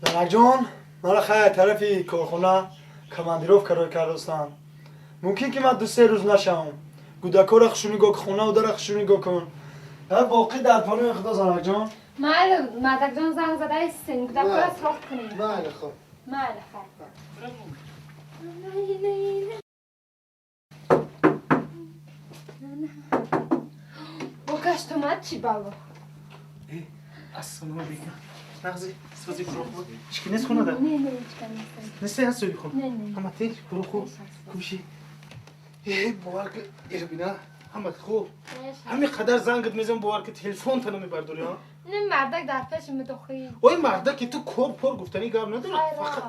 زنک جان من خیلی طرفی کارخونه کماندیروف قرار کردستم. ممکن که من 2-3 روز نشم. کودکا را خشونی گو خونه و در خشونی گو کن. هر واقعی در پانوی خدا زنک جان. مدک جان زنگ زده ایستین کودکا را سراغ کنیم. بله خب. بله خب. بکشت اومد چی بابا؟ السلام علیکم. نغزی سوزی برو خود. چیکی نیست خونه ده؟ نه چیکار نیستی هست سوی خود؟ نه همه تیل برو خود. کوشی. باور که ایره بینا همه خوب. همین قدر زنگت میزن باور که تلفن تنو میبرداری ها؟ نه مردک در پیش مدخوی. اوی مرده که تو کور پر گفتنی گرم نداره فقط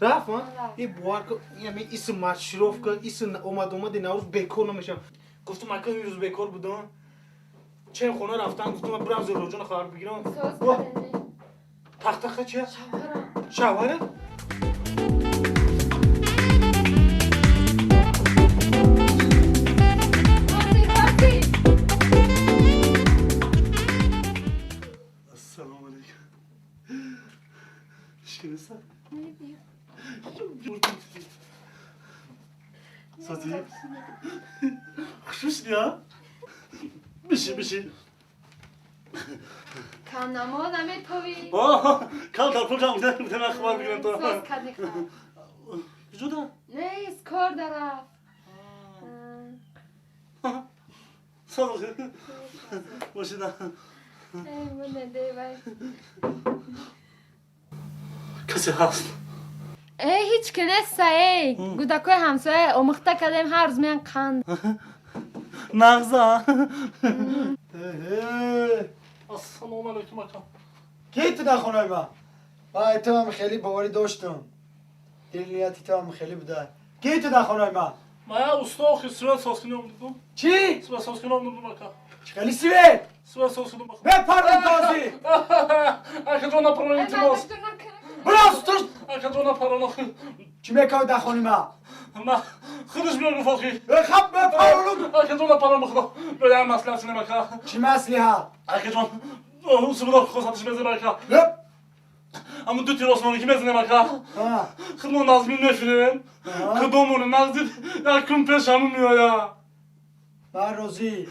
رفت ها؟ این باور که یعنی ایس مشروف که ایس اومد نوروز بیکور نمیشم. گفتم اکا این روز بیکور بودم. چه خونه رفتن گفتم من برم زیر جون خبر بگیرم. تخت چیه؟ شوهره؟ السلام علیکم. چی نیست؟ سازی؟ خوشش نیا؟ بشی. کم نماز همه توی کم در پول جمع بوده من خبر بگیرم تو ساز کدی خواه جدا؟ نیست کار دارم ساز باشیدم ایمونه دیوی کسی هست؟ هیچ که نیست ای گودکوی همسایه امخته کردیم هر روز میان قند نغزه السلام علیکم اکم کی تو در خونه من؟ من تو هم خیلی باوری داشتم. دل نیتی تو هم خیلی بوده. کی تو در خونه من؟ من استا خسرو ساسکنی اومدم چی؟ سوا ساسکنی اومدم اکم خیلی سیوه؟ سوا ساسکنی اومدم بپرد تازی! اکا جانا پرانی تیماس براز توش! اکا جانا پرانو چی میکنی در خونه من؟ ما خودش بیار گفاقی خب بپرد! اکا جانا پرانو خدا بیان مسئله سینما اکا چی مسئله ها؟ اکا جان اوس بودم خواستش بزنم اکا اما دو تیر osmanlı kim ezine bak ha? Kılma Nazmi'nin nefrin. Kıdom onu Nazmi ya küm peşanmıyor ya. من روزی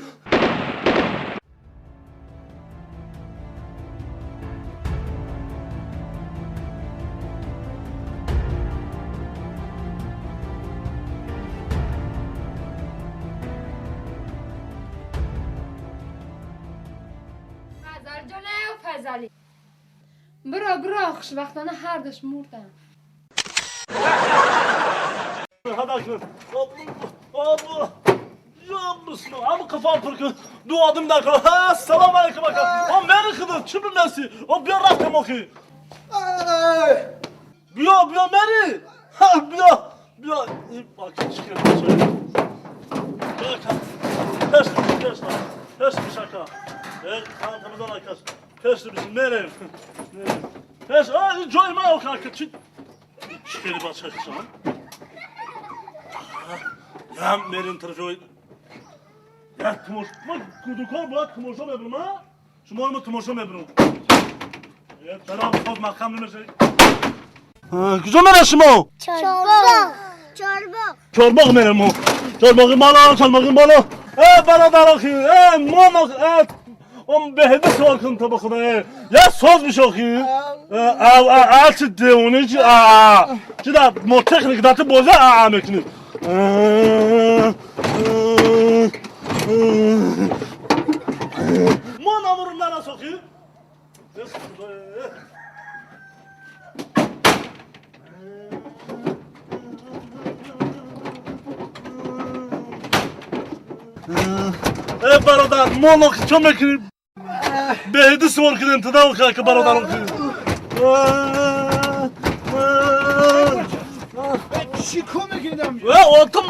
فضل جانه و فضلی برو خوشبختانه هر دوش مردن Hadi akıllı. Hop. Ya mısın? Abi kafam kırık. Du adım da kal. Ha selam aleyküm baka. O meri kıdır. Çıbır nesi? O bir rahatım oki. Biyo meri. Ha biyo. Bak çıkıyor. Bak. Test bir şaka. Kankamızdan arkadaş. Test bizim meri. Test. Joyma o kanka. Çıkıyor bak şaka. Ya merin tarafı ya tmoş bak kudukor bu tmoşa mebrum ha şuma mı tmoşa mebrum ya taraf toz makam numara güzel ne şuma çorba merim o çorba mala bana da bakıyor mama behde sorkun tabakına ya sozmuş okuyor açı de onu hiç cida moteknik datı boza mekni Mona vurumlara sokuyor. Barodan monok çömekini behdi sorkinin tıda okaka barodan okuyor. چی کمه گیدم؟ Otum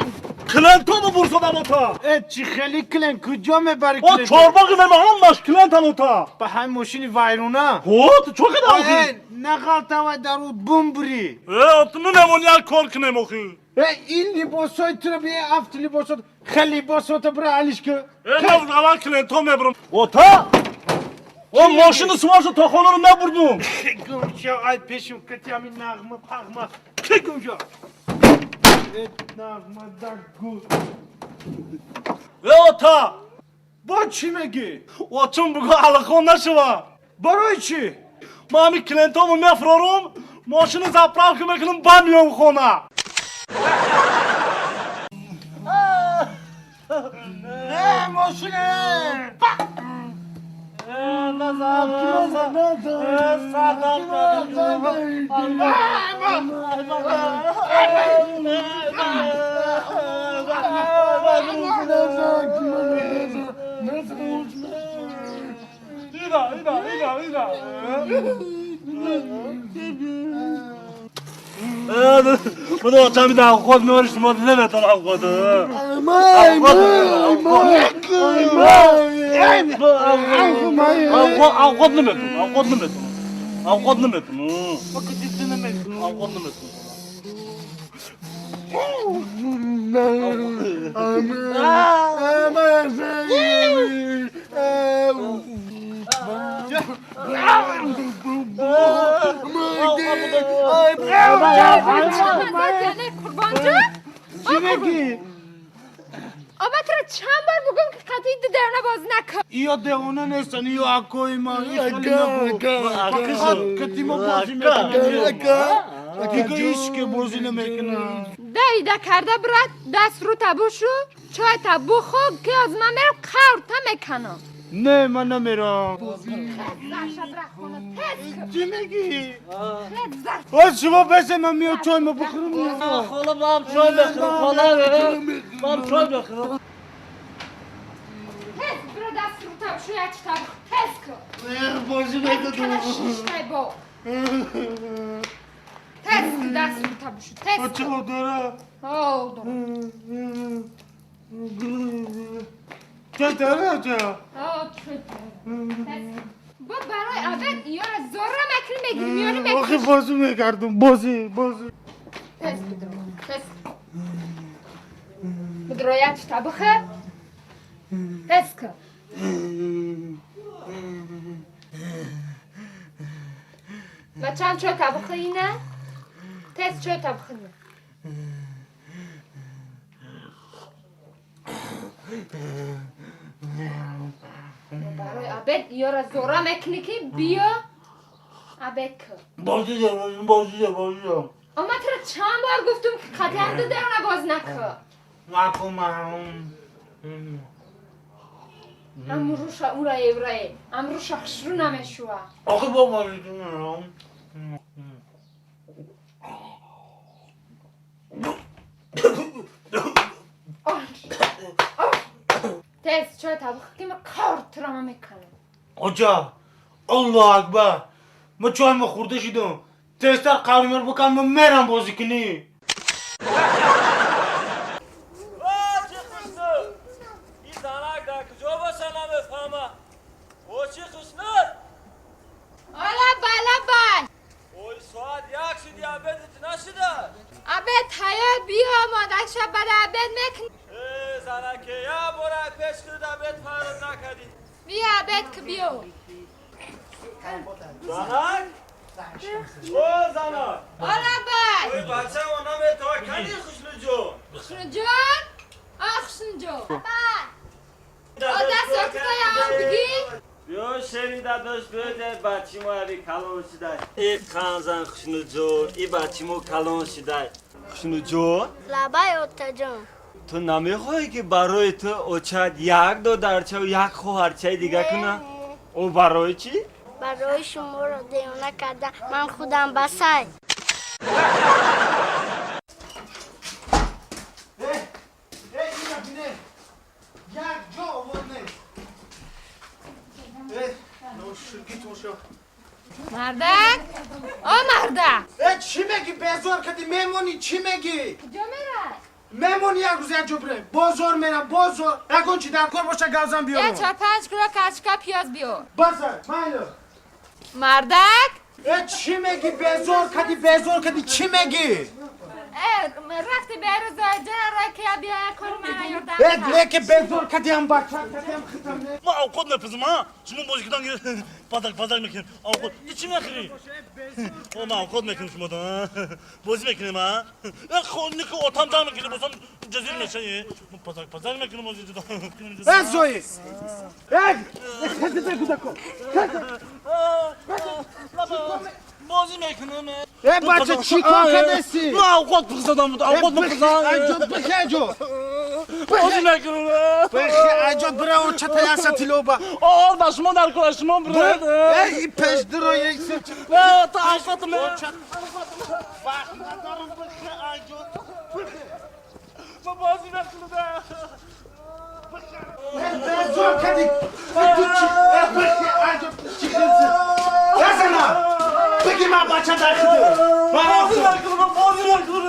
klento mu Bursa'dan ota? چی خیلی کلن کجا میبری O çorba gibi mi baş klentan ota? به همین ماشین وایرونا Hot çok kadar okuyor. نقالتا و درود بمبری Otunun emonyal korkun okuyor. این لباسای تو رو بیه افت لباسات خیلی لباسات برای علیش که Kavuz alan klento mebrum. Ota! O maşını sıvaşı ta خونه رو نبردم گمشا آی پیشم کتی همین نغمه پغمه که گمشا نغمه دگو ve ota با چی میگی؟ Oçum bugün alıkon نشوا برای چی؟ Mami klientomu mefrorum Maşını zapravkı mekilim banıyorum خونه ماشینه Bu da açan bir daha kod mu var işte modu ne beton al kodu Al kod ne beton al kod ne beton al kod ne beton al kod ne beton kurbancı? چی میگی؟ آبا تو چند بار بگم که قطعی درنه باز نکن یا دیوانه نیستن یا اکوی ما کتی ما بازی میکنن دیگه ایش که بازی نمیکنن دویده کرده برد دست رو تبو شو چای تبو خود که از من میرم قورتا میکنم نه من نمیرم چی میگی؟ باز شما بسه من میاد چای ما بخورم خاله با هم چای بخورم خاله با هم چای بخورم تز برو دست رو تبو شو یک تبو تز کن بازی کنه شیشتای با تز که دست رو تبو شو تز بچه کن داره آه دارم چه داره چه؟ آه چه با برای عبد یا زاره مکری میگیری میاری آخه مکری بازی میکردم بازی تز بدرو تز بدرو یک تبو خه تز کن بچه‌م چای طبخه اینه؟ تست چای طبخه اینه برای عبد یارا زورا میکنی که بیا عبد که بازی بازی اما ترا چند بار گفتم که قطعا دو در نباز نکن نکن امرو شا اورا ایورای امرو شخص رو نمیشوه آخه با بازی نمیرم تست چای طبخه که من کارت را میکنم آجا الله اکبر ما چای ما خورده شدم تستر قوری من بکن من میرم بازی کنی عبد حیات بیا مادر شب بعد عبد میکن زنکه یا برای پیش کرد عبد فرار نکردی بیا عبد که بیو زنک؟ او زنک آلا بای اوی بچه اونا به تو کنی خوشنو جو خشن جان خشن جان دست هم بگی بیا شنیده داشت بیاید بچه ما علی کلان شده ای خانزن خوشنو جو ای بچه ما کلان شده خوشنو جو لبای اوتا جان تو نمیخوایی که برای تو اوچت یک دو درچه و یک خواهرچه دیگه کنه او برای چی؟ برای شما رو دیونه کردم من خودم بسای مردک مردک چی میگی بازار کردی میمونی چی میگی کجا میره میمونی یک روز یک جبره بازار میرم بازار نکن چی در کار باشه گوزم یه بیارم 4-5 کیلو کچکا پیاز بیار بازار مایلو مردک چی میگی بازار کردی چی میگی رفتی به رضا را که بیا کرمانه یردم ات لك بنزور كديم باك كديم ختم ما اوقات نفسم ha. Şunu bozuktan gel. Padak mekin. Avukot. İçim yakırı. O ma avukot mekin şunu da. Boz mekin ma. Khonni ko otamdan mekin bozam cezir meşe. Padak mekin bozucu da. بنزوي اك Bozu mekin ma. ايه بچه چی کار کردی؟ ما avukot kızdan mı? Avukot mu kızdan? انجام بخجو Bozu mekin ma. بخي انجام برو چتا یاسا تلوبا Arkadaşımın arkadaşımın buraya. ای پش درو یک سر Ya ta avukatım. وقت ندارم بخي انجام Bozu mekin da. بنزور کردی تو چی بخي انجام چی کردی؟ یاسنا بگی من بچه داخل Bozu mekin ma. Bozu mekin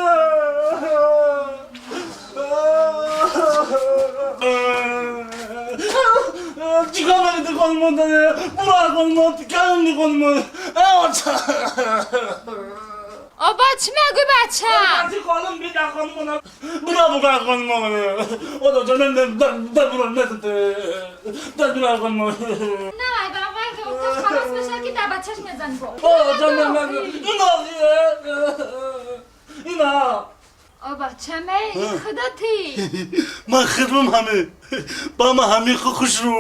Çıkamadı kolumdan ya. Burak kolumdan, kendini kolumdan. آبا چی میگوی بچه؟ Hadi kolum bir daha kolumdan. Burak kolumdan. O da canım da burak ne dedi? Da burak kolumdan. نه بابا تو خلاص بشه که در بچهش میزن با O canım ben. İna. آبا چه می خدا تی من خدمم همه. با ما همه خوش رو.